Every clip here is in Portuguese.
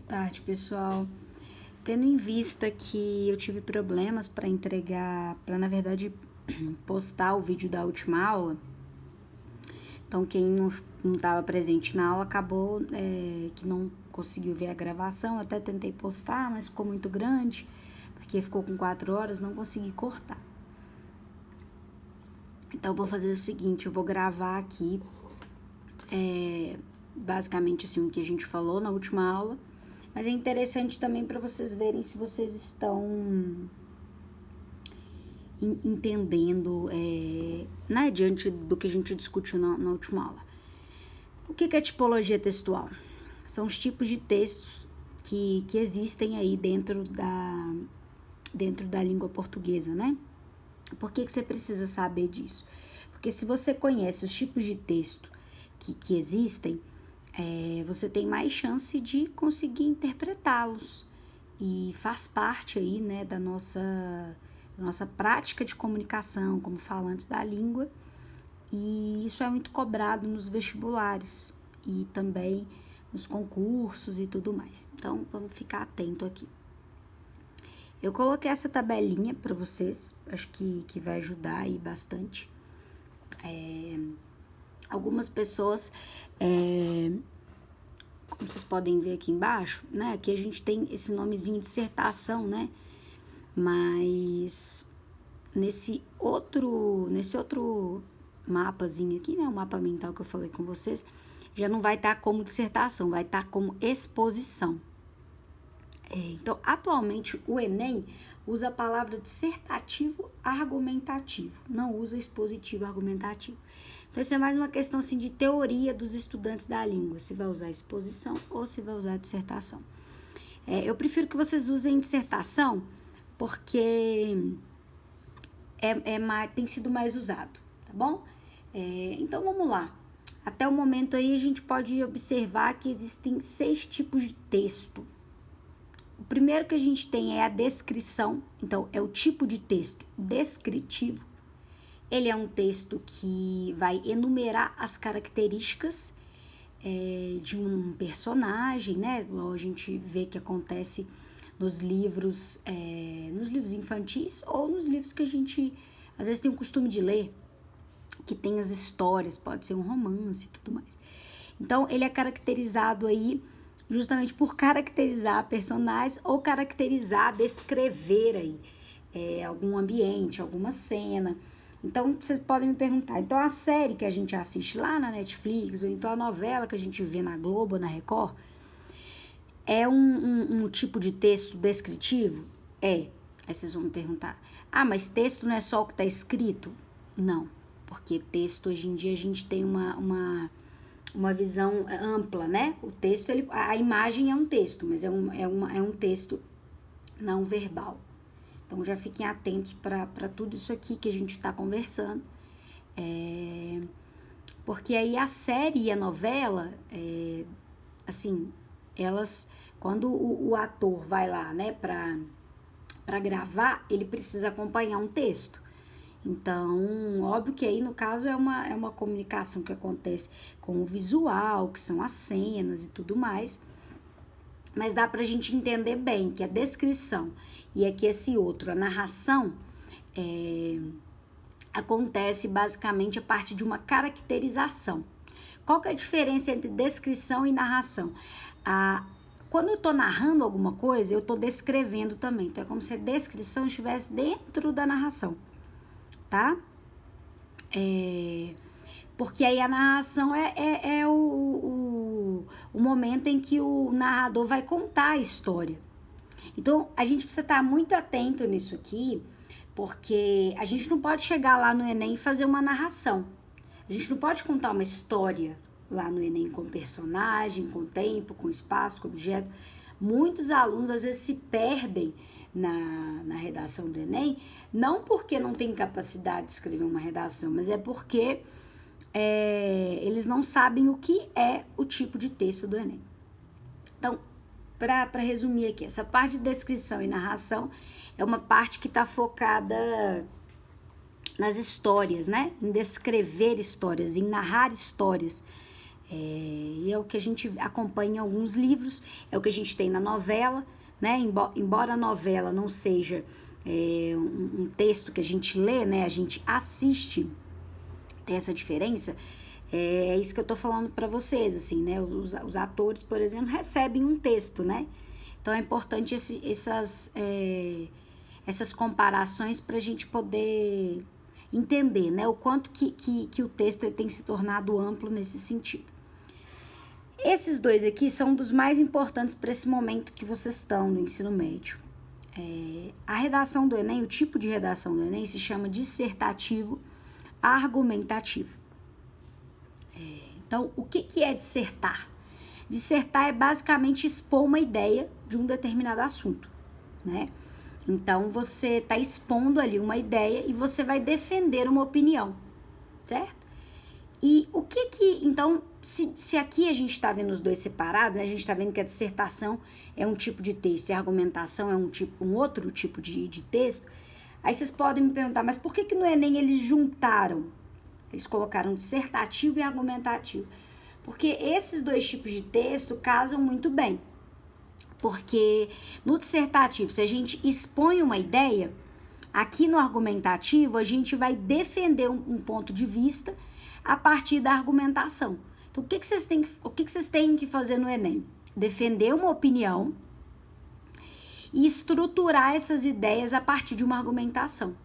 tarde, pessoal. Tendo em vista que eu tive problemas para entregar, para na verdade postar o vídeo da última aula, então quem não estava presente na aula acabou que não conseguiu ver a gravação. Eu até tentei postar, mas ficou muito grande, porque ficou com 4 horas, não consegui cortar. Então eu vou fazer o seguinte, eu vou gravar aqui basicamente assim o que a gente falou na última aula, mas é interessante também para vocês verem se vocês estão entendendo, né, diante do que a gente discutiu na última aula. O que é tipologia textual? São os tipos de textos que existem aí dentro da língua portuguesa, né? Por que você precisa saber disso? Porque se você conhece os tipos de texto que existem, você tem mais chance de conseguir interpretá-los. E faz parte aí, né, da nossa prática de comunicação como falantes da língua. E isso é muito cobrado nos vestibulares e também nos concursos e tudo mais. Então, vamos ficar atento aqui. Eu coloquei essa tabelinha para vocês, acho que vai ajudar aí bastante. Algumas pessoas, como vocês podem ver aqui embaixo, né? Aqui a gente tem esse nomezinho dissertação, né? Mas nesse outro mapazinho aqui, né? O mapa mental que eu falei com vocês, já não vai estar como dissertação, vai estar como exposição. Então, atualmente, o Enem usa a palavra dissertativo argumentativo, não usa expositivo argumentativo. Então, isso é mais uma questão assim, de teoria dos estudantes da língua, se vai usar exposição ou se vai usar dissertação. Eu prefiro que vocês usem dissertação, porque tem sido mais usado, tá bom? Então, vamos lá. Até o momento aí, a gente pode observar que existem 6 tipos de texto. O primeiro que a gente tem é a descrição, então é o tipo de texto descritivo. Ele é um texto que vai enumerar as características de um personagem, né? Igual a gente vê que acontece nos livros infantis ou nos livros que a gente às vezes tem o costume de ler, que tem as histórias, pode ser um romance e tudo mais. Então, ele é caracterizado aí justamente por caracterizar personagens ou descrever aí algum ambiente, alguma cena. Então, vocês podem me perguntar, então a série que a gente assiste lá na Netflix, ou então a novela que a gente vê na Globo, na Record, é um tipo de texto descritivo? Aí vocês vão me perguntar, mas texto não é só o que está escrito? Não, porque texto hoje em dia a gente tem uma visão ampla, né? O texto, a imagem é um texto, mas é um texto não verbal. Então, já fiquem atentos para tudo isso aqui que a gente está conversando. Porque aí a série e a novela, assim, elas, quando o ator vai lá, né, para gravar, ele precisa acompanhar um texto. Então, óbvio que aí, no caso, é uma comunicação que acontece com o visual, que são as cenas e tudo mais. Mas dá pra gente entender bem que a descrição e aqui esse outro, a narração, acontece basicamente a partir de uma caracterização. Qual que é a diferença entre descrição e narração? Quando eu tô narrando alguma coisa, eu tô descrevendo também. Então, é como se a descrição estivesse dentro da narração. Tá? Porque aí a narração é o momento em que o narrador vai contar a história. Então, a gente precisa estar muito atento nisso aqui, porque a gente não pode chegar lá no Enem e fazer uma narração. A gente não pode contar uma história lá no Enem com personagem, com tempo, com espaço, com objeto. Muitos alunos, às vezes, se perdem na redação do Enem, não porque não tem capacidade de escrever uma redação, mas é porque eles não sabem o que é o tipo de texto do Enem. Então, para resumir aqui, essa parte de descrição e narração é uma parte que está focada nas histórias, né? Em descrever histórias, em narrar histórias. E é o que a gente acompanha em alguns livros, é o que a gente tem na novela, né? Embora a novela não seja um texto que a gente lê, né? A gente assiste, tem essa diferença. É isso que eu tô falando para vocês, assim, né? Os atores, por exemplo, recebem um texto, né? Então é importante essas comparações para a gente poder entender, né? O quanto que o texto ele tem se tornado amplo nesse sentido. Esses dois aqui são dos mais importantes para esse momento que vocês estão no ensino médio. A redação do Enem, o tipo de redação do Enem se chama dissertativo argumentativo. Então, o que é dissertar? Dissertar é basicamente expor uma ideia de um determinado assunto, né? Então, você está expondo ali uma ideia e você vai defender uma opinião, certo? E então, se aqui a gente está vendo os dois separados, né, a gente está vendo que a dissertação é um tipo de texto e a argumentação é um outro tipo de texto, aí vocês podem me perguntar, mas por que no Enem eles juntaram? Eles colocaram dissertativo e argumentativo. Porque esses dois tipos de texto casam muito bem. Porque no dissertativo, se a gente expõe uma ideia, aqui no argumentativo a gente vai defender um ponto de vista a partir da argumentação. Então, o que vocês têm que fazer no Enem? Defender uma opinião e estruturar essas ideias a partir de uma argumentação.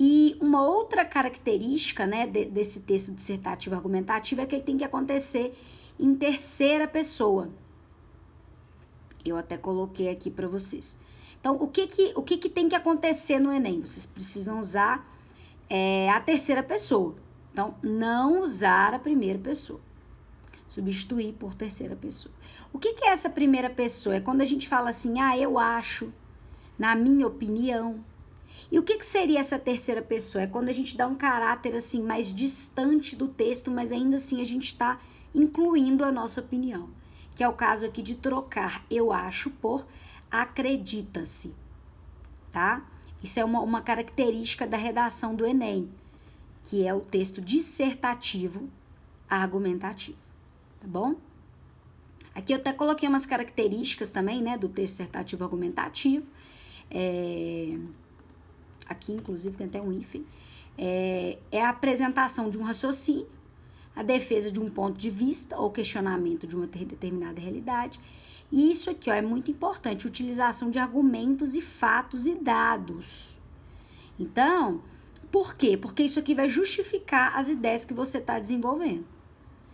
E uma outra característica, né, desse texto dissertativo argumentativo é que ele tem que acontecer em terceira pessoa. Eu até coloquei aqui para vocês. Então, o que tem que acontecer no Enem? Vocês precisam usar a terceira pessoa. Então, não usar a primeira pessoa. Substituir por terceira pessoa. O que é essa primeira pessoa? É quando a gente fala assim, eu acho, na minha opinião. E o que seria essa terceira pessoa? É quando a gente dá um caráter assim mais distante do texto, mas ainda assim a gente está incluindo a nossa opinião. Que é o caso aqui de trocar eu acho por acredita-se, tá? Isso é uma característica da redação do Enem, que é o texto dissertativo argumentativo, tá bom? Aqui eu até coloquei umas características também, né, do texto dissertativo argumentativo. Aqui, inclusive, tem até um hífen. É a apresentação de um raciocínio, a defesa de um ponto de vista ou questionamento de uma determinada realidade. E isso aqui, é muito importante, utilização de argumentos e fatos e dados. Então, por quê? Porque isso aqui vai justificar as ideias que você está desenvolvendo.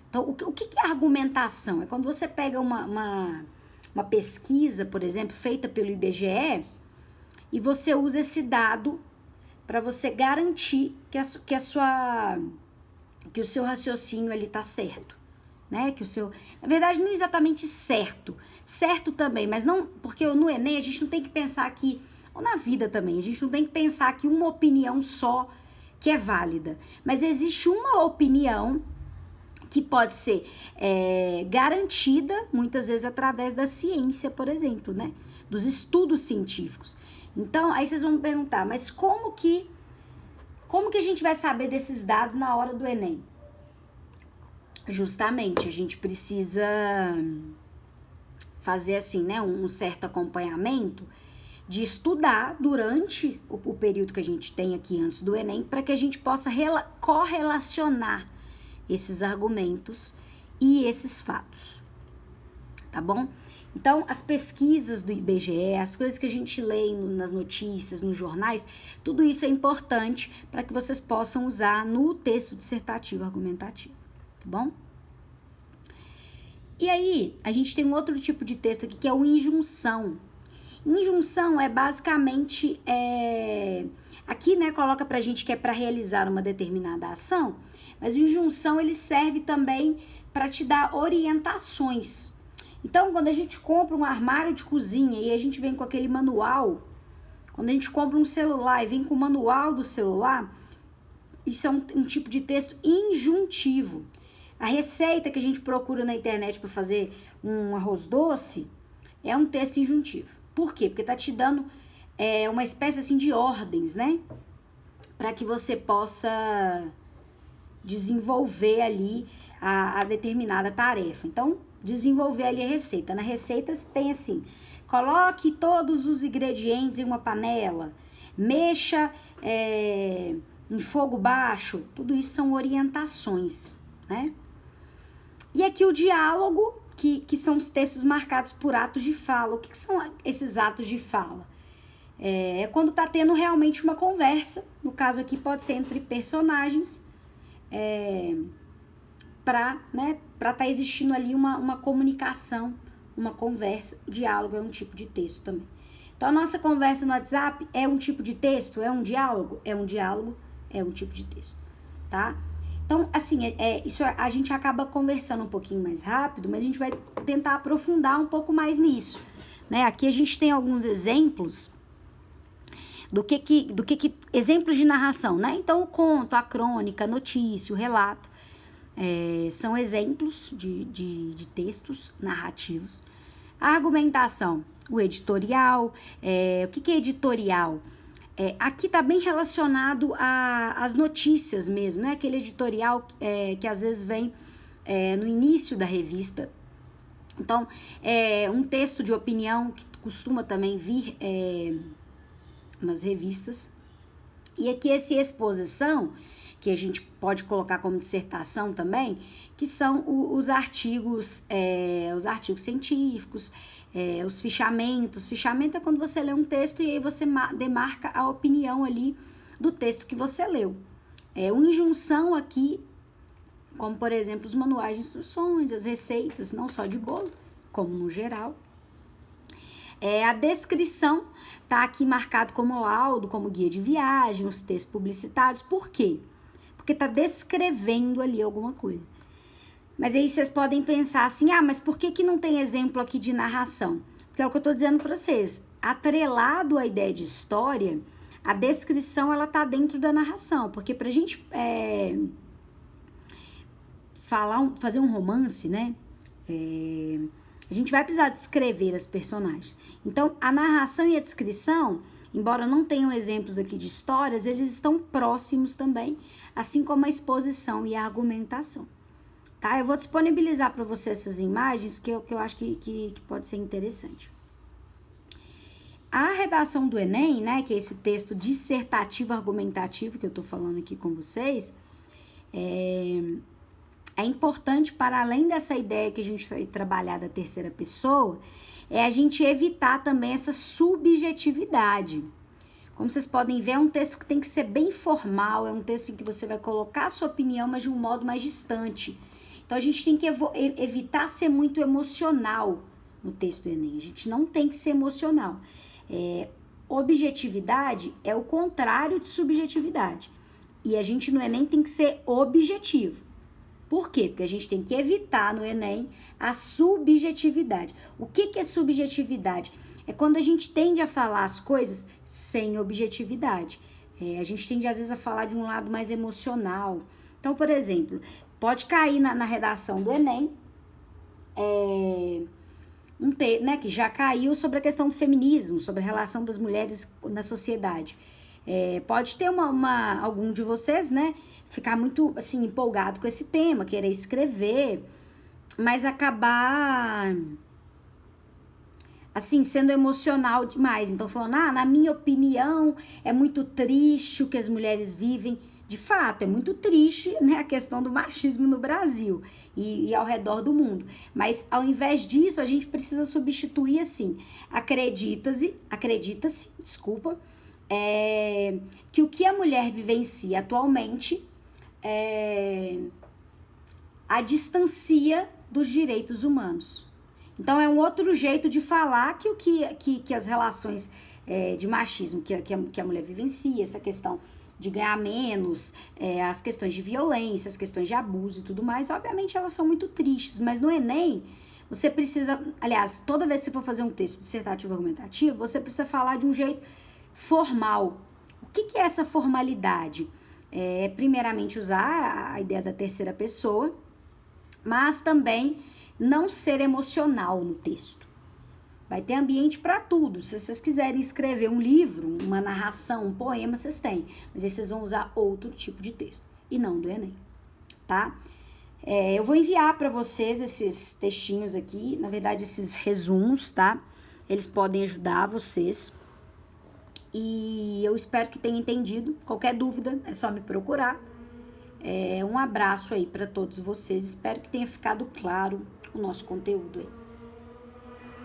Então, o que é argumentação? É quando você pega uma pesquisa, por exemplo, feita pelo IBGE, e você usa esse dado para você garantir que o seu raciocínio ele tá certo, né? Na verdade, não é exatamente certo também, mas não, porque no Enem a gente não tem que pensar que, ou na vida também, a gente não tem que pensar que uma opinião só que é válida, mas existe uma opinião que pode ser garantida, muitas vezes através da ciência, por exemplo, né? Dos estudos científicos. Então, aí vocês vão me perguntar, mas como que a gente vai saber desses dados na hora do Enem? Justamente, a gente precisa fazer assim, né, um certo acompanhamento de estudar durante o período que a gente tem aqui antes do Enem, para que a gente possa correlacionar esses argumentos e esses fatos, tá bom? Então, as pesquisas do IBGE, as coisas que a gente lê nas notícias, nos jornais, tudo isso é importante para que vocês possam usar no texto dissertativo argumentativo, tá bom? E aí, a gente tem um outro tipo de texto aqui que é o injunção. Injunção é basicamente, aqui, né, coloca pra gente que é para realizar uma determinada ação, mas o injunção ele serve também para te dar orientações. Então, quando a gente compra um armário de cozinha e a gente vem com aquele manual, quando a gente compra um celular e vem com o manual do celular, isso é um tipo de texto injuntivo. A receita que a gente procura na internet para fazer um arroz doce é um texto injuntivo. Por quê? Porque tá te dando uma espécie assim de ordens, né? Para que você possa desenvolver ali a determinada tarefa. Então, desenvolver ali a receita. Na receita tem assim, coloque todos os ingredientes em uma panela, mexa em fogo baixo, tudo isso são orientações, né? E aqui o diálogo, que são os textos marcados por atos de fala. O que são esses atos de fala? É quando tá tendo realmente uma conversa, no caso aqui pode ser entre personagens, para tá existindo ali uma comunicação, uma conversa. O diálogo é um tipo de texto também. Então a nossa conversa no WhatsApp é um tipo de texto? É um diálogo? É um diálogo, é um tipo de texto, tá? Então, assim, isso a gente acaba conversando um pouquinho mais rápido, mas a gente vai tentar aprofundar um pouco mais nisso, né? Aqui a gente tem alguns exemplos exemplos de narração, né? Então, o conto, a crônica, a notícia, o relato, são exemplos de textos narrativos. A argumentação, o editorial, o que é editorial? Aqui tá bem relacionado às notícias mesmo, né? Aquele editorial que às vezes vem no início da revista. Então, um texto de opinião que costuma também vir nas revistas. E aqui essa exposição, que a gente pode colocar como dissertação também, que são os artigos científicos, os fichamentos. Fichamento é quando você lê um texto e aí você demarca a opinião ali do texto que você leu. Uma injunção aqui, como por exemplo os manuais de instruções, as receitas, não só de bolo, como no geral. A descrição tá aqui marcado como laudo, como guia de viagem, os textos publicitários. Por quê? Porque tá descrevendo ali alguma coisa. Mas aí vocês podem pensar assim, mas por que não tem exemplo aqui de narração? Porque é o que eu tô dizendo para vocês, atrelado à ideia de história, a descrição ela tá dentro da narração, porque pra gente fazer um romance, né, a gente vai precisar descrever as personagens. Então, a narração e a descrição, embora não tenham exemplos aqui de histórias, eles estão próximos também, assim como a exposição e a argumentação. Tá? Eu vou disponibilizar para você essas imagens que eu acho que pode ser interessante. A redação do Enem, né, que é esse texto dissertativo argumentativo que eu tô falando aqui com vocês, é importante para além dessa ideia que a gente vai trabalhar da terceira pessoa, a gente evitar também essa subjetividade. Como vocês podem ver, é um texto que tem que ser bem formal, é um texto em que você vai colocar a sua opinião, mas de um modo mais distante. Então, a gente tem que evitar ser muito emocional no texto do Enem. A gente não tem que ser emocional. Objetividade é o contrário de subjetividade. E a gente no Enem tem que ser objetivo. Por quê? Porque a gente tem que evitar no Enem a subjetividade. O que é subjetividade? É quando a gente tende a falar as coisas sem objetividade. A gente tende, às vezes, a falar de um lado mais emocional. Então, por exemplo, pode cair na redação do Enem né, que já caiu sobre a questão do feminismo, sobre a relação das mulheres na sociedade. Pode ter algum de vocês, né, ficar muito, assim, empolgado com esse tema, querer escrever, mas acabar, assim, sendo emocional demais. Então, falando, na minha opinião, é muito triste o que as mulheres vivem. De fato, é muito triste, né, a questão do machismo no Brasil e ao redor do mundo. Mas, ao invés disso, a gente precisa substituir assim, acredita-se, que o que a mulher vivencia atualmente a distancia dos direitos humanos. Então, é um outro jeito de falar que as relações de machismo que a mulher vivencia, essa questão de ganhar menos, as questões de violência, as questões de abuso e tudo mais, obviamente elas são muito tristes, mas no Enem você precisa, aliás, toda vez que você for fazer um texto dissertativo argumentativo, você precisa falar de um jeito formal. O que é essa formalidade? Primeiramente usar a ideia da terceira pessoa, mas também não ser emocional no texto. Vai ter ambiente para tudo. Se vocês quiserem escrever um livro, uma narração, um poema, vocês têm. Mas aí vocês vão usar outro tipo de texto. E não do Enem. tá? Eu vou enviar para vocês esses textinhos aqui, na verdade esses resumos, tá? Eles podem ajudar vocês. E eu espero que tenha entendido. Qualquer dúvida é só me procurar. Um abraço aí para todos vocês. Espero que tenha ficado claro o nosso conteúdo aí.